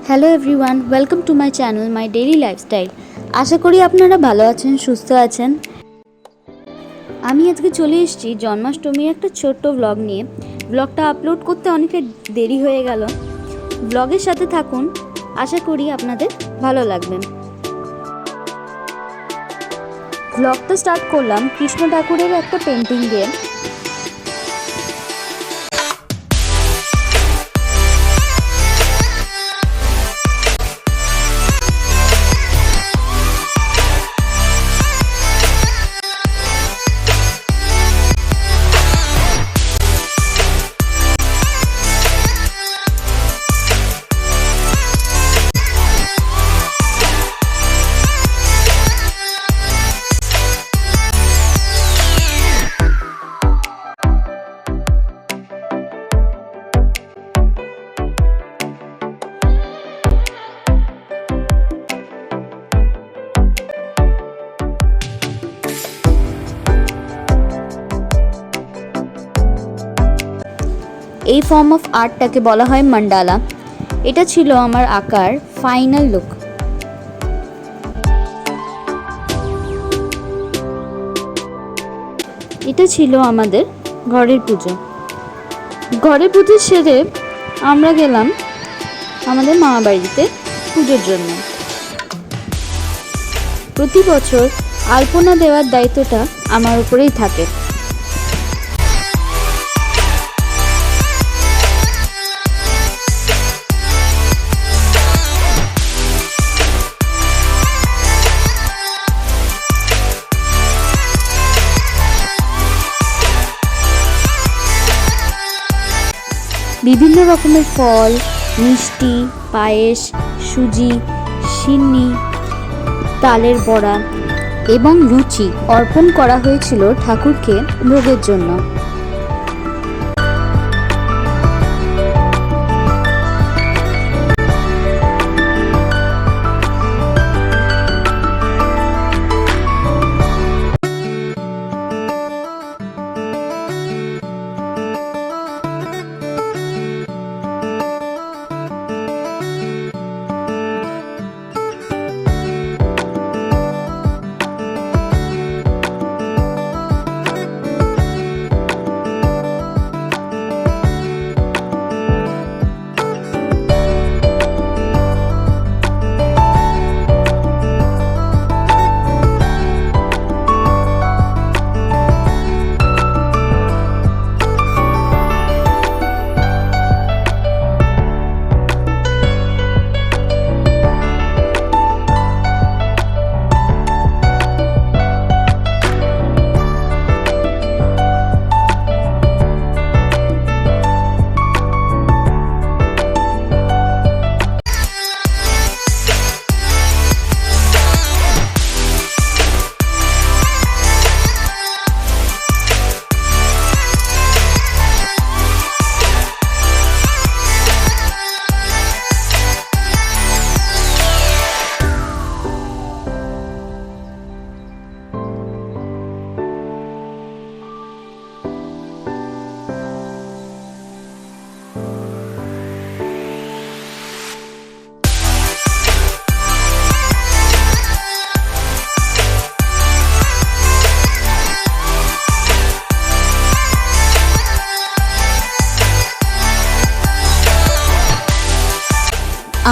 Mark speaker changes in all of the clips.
Speaker 1: Hello everyone, welcome to my channel my daily lifestyle. আশা করি আপনারা ভালো আছেন, সুস্থ আছেন। আমি আজকে চলে এসেছি জন্মাষ্টমীর একটা ছোট্ট ব্লগ নিয়ে। ব্লগটা আপলোড করতে অনেকটা দেরি হয়ে গেল। ব্লগের সাথে থাকুন, আশা করি আপনাদের ভালো লাগবে। ব্লগটা স্টার্ট করলাম কৃষ্ণ ঠাকুরের একটা পেন্টিং দিয়ে। এই ফর্ম অফ আর্টটাকে বলা হয় মান্ডালা। এটা ছিল আমার আঁকার ফাইনাল লুক। এটা ছিল আমাদের ঘরের পুজো। ঘরের পুজো সেরে আমরা গেলাম আমাদের মামা বাড়িতে পুজোর জন্য। প্রতি বছর আলপনা দেওয়ার দায়িত্বটা আমার উপরেই থাকে। বিভিন্ন রকমের ফল, মিষ্টি, পায়েস, সুজি, সিন্নি, তালের বড়া এবং লুচি অর্পণ করা হয়েছিল ঠাকুরকে ভোগের জন্য।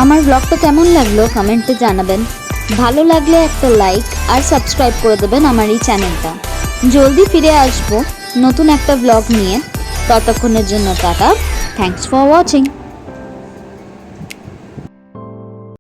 Speaker 1: আমার ব্লগটা কেমন লাগলো কমেন্টে জানাবেন। ভালো লাগলে একটা লাইক আর সাবস্ক্রাইব করে দেবেন আমার এই চ্যানেলটা। জলদি ফিরে আসবো নতুন একটা ব্লগ নিয়ে। ততক্ষণের জন্য টাটা। Thanks for watching.